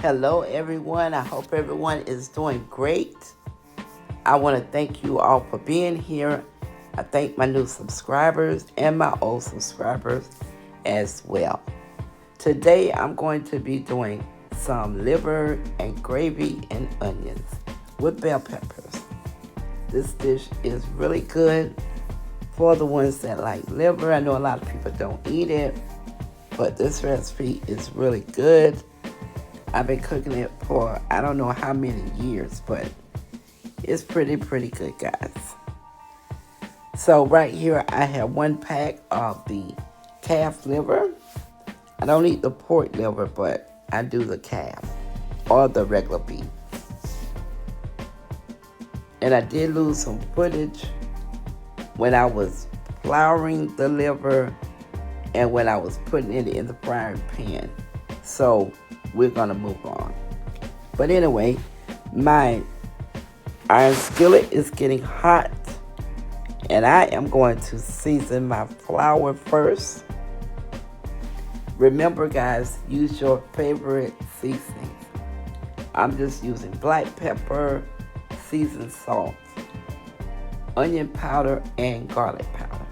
Hello, everyone. I hope everyone is doing great. I want to thank you all for being here. I thank my new subscribers and my old subscribers as well. Today, I'm going to be doing some liver and gravy and onions with bell peppers. This dish is really good for the ones that like liver. I know a lot of people don't eat it, but this recipe is really good. I've been cooking it for I don't know how many years, but it's pretty good, guys. So right here I have 1 pack of the calf liver. I don't eat the pork liver, but I do the calf or the regular beef. And I did lose some footage when I was flouring the liver and when I was putting it in the frying pan. So we're gonna move on. But anyway, my iron skillet is getting hot and I am going to season my flour first. Remember, guys, use your favorite seasonings. I'm just using black pepper, seasoned salt, onion powder, and garlic powder.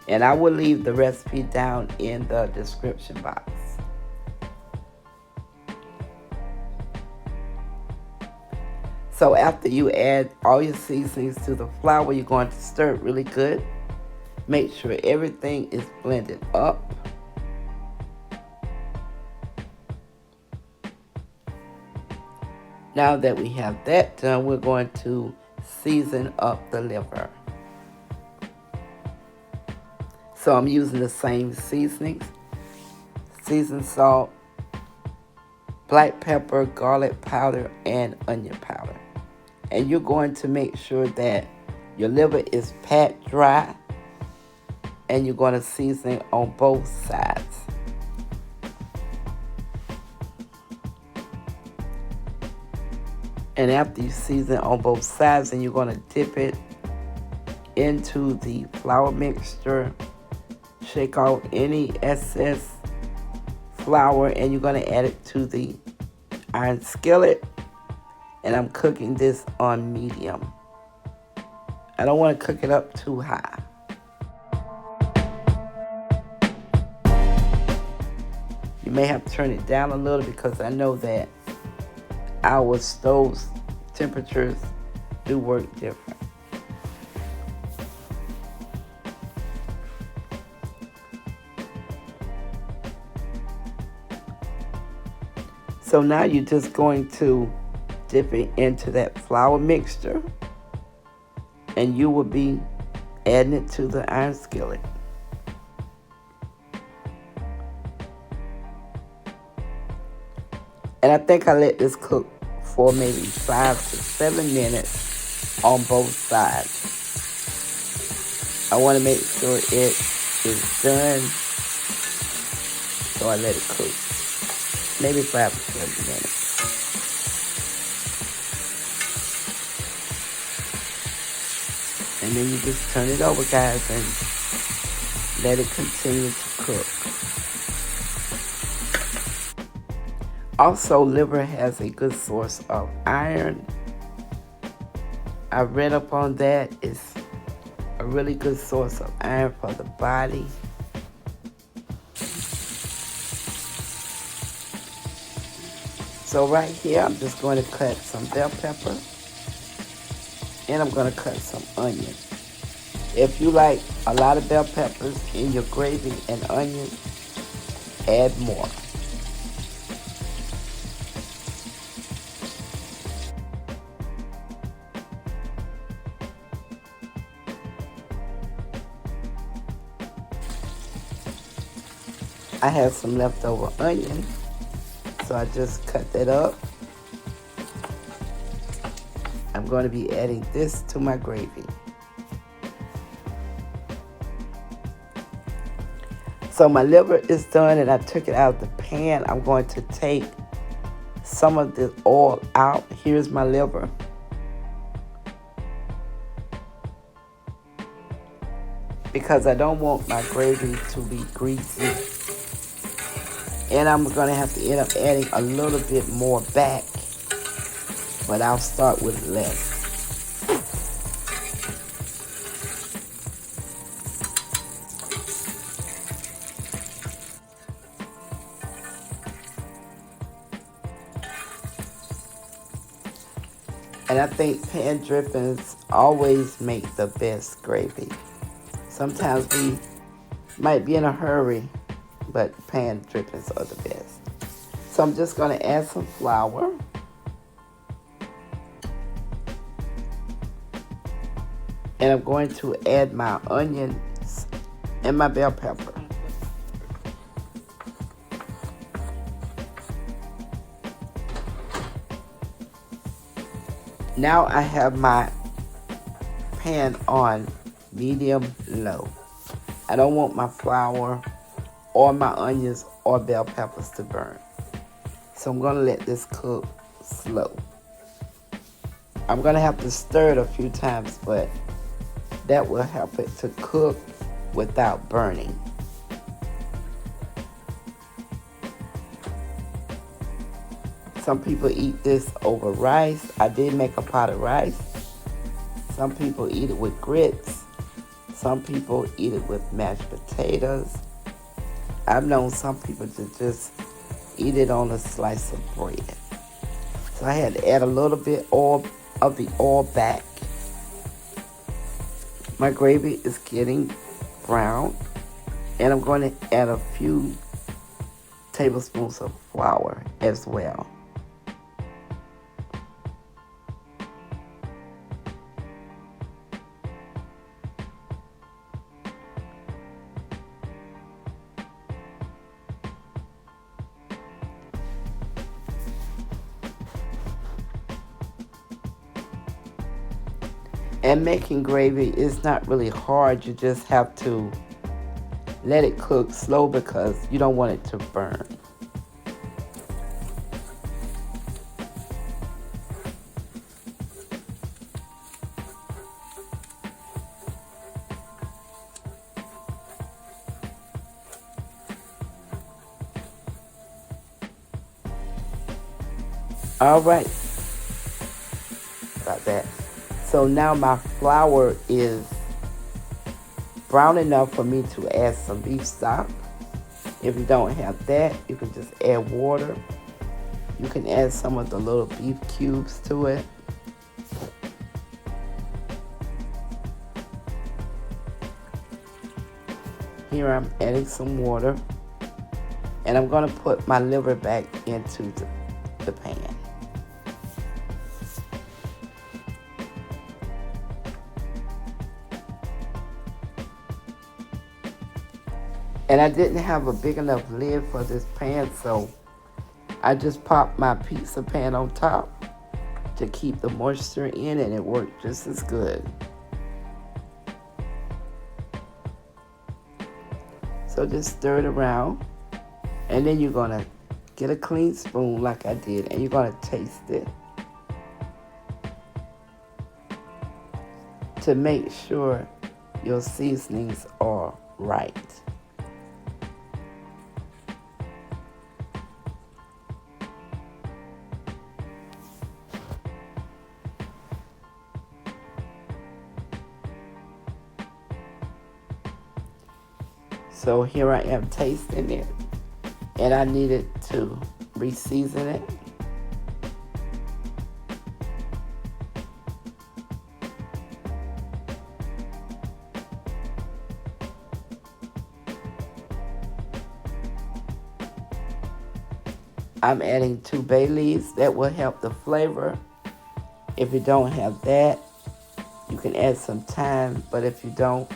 And I will leave the recipe down in the description box. So after you add all your seasonings to the flour, you're going to stir it really good. Make sure everything is blended up. Now that we have that done, we're going to season up the liver. So I'm using the same seasonings: seasoned salt, black pepper, garlic powder, and onion powder. And you're going to make sure that your liver is pat dry, and you're going to season on both sides. And after you season on both sides, then you're going to dip it into the flour mixture, shake out any excess flour, and you're going to add it to the iron skillet. And I'm cooking this on medium. I don't want to cook it up too high. You may have to turn it down a little because I know that our stove's temperatures do work different. So now you're just going to dip it into that flour mixture, and you will be adding it to the iron skillet. And I think I let this cook for maybe 5 to 7 minutes on both sides. I want to make sure it is done, so I let it cook maybe 5 to 7 minutes. And then you just turn it over, guys, and let it continue to cook. Also, liver has a good source of iron. I read up on that. It's a really good source of iron for the body. So right here, I'm just going to cut some bell pepper. And I'm going to cut some onion. If you like a lot of bell peppers in your gravy and onion, add more. I have some leftover onion, so I just cut that up. I'm going to be adding this to my gravy. So my liver is done and I took it out of the pan. I'm going to take some of the oil out. Here's my liver. Because I don't want my gravy to be greasy And I'm going to have to end up adding a little bit more back, but I'll start with less. And I think pan drippings always make the best gravy. Sometimes we might be in a hurry, but pan drippings are the best. So I'm just going to add some flour. And I'm going to add my onions and my bell pepper. Now I have my pan on medium low. I don't want my flour or my onions or bell peppers to burn. So I'm going to let this cook slow. I'm going to have to stir it a few times, but that will help it to cook without burning. Some people eat this over rice. I did make a pot of rice. Some people eat it with grits. Some people eat it with mashed potatoes. I've known some people to just eat it on a slice of bread. So I had to add a little bit of the oil back. My gravy is getting brown, and I'm going to add a few tablespoons of flour as well. And making gravy is not really hard. You just have to let it cook slow because you don't want it to burn. All right. About that. So now my flour is brown enough for me to add some beef stock. If you don't have that, you can just add water. You can add some of the little beef cubes to it. Here I'm adding some water. And I'm going to put my liver back into the pan. And I didn't have a big enough lid for this pan, so I just popped my pizza pan on top to keep the moisture in, and it worked just as good. So just stir it around, and then you're gonna get a clean spoon like I did, and you're gonna taste it to make sure your seasonings are right. So here I am tasting it, and I needed to reseason it. I'm adding 2 bay leaves. That will help the flavor. If you don't have that, you can add some thyme, but if you don't,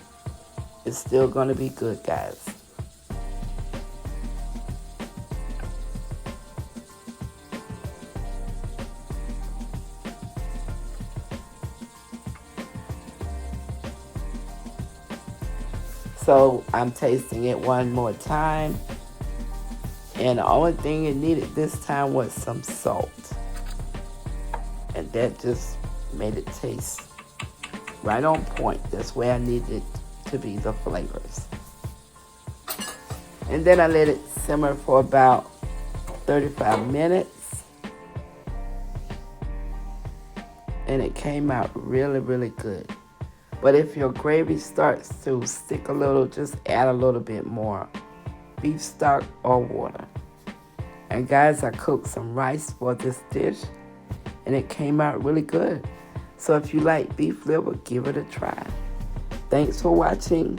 it's still going to be good, guys. So I'm tasting it one more time. And the only thing it needed this time was some salt. And that just made it taste right on point. That's where I needed it to be, the flavors. And then I let it simmer for about 35 minutes. And it came out really, really good. But if your gravy starts to stick a little, just add a little bit more beef stock or water. And guys, I cooked some rice for this dish, and it came out really good. So if you like beef liver, give it a try. Thanks for watching.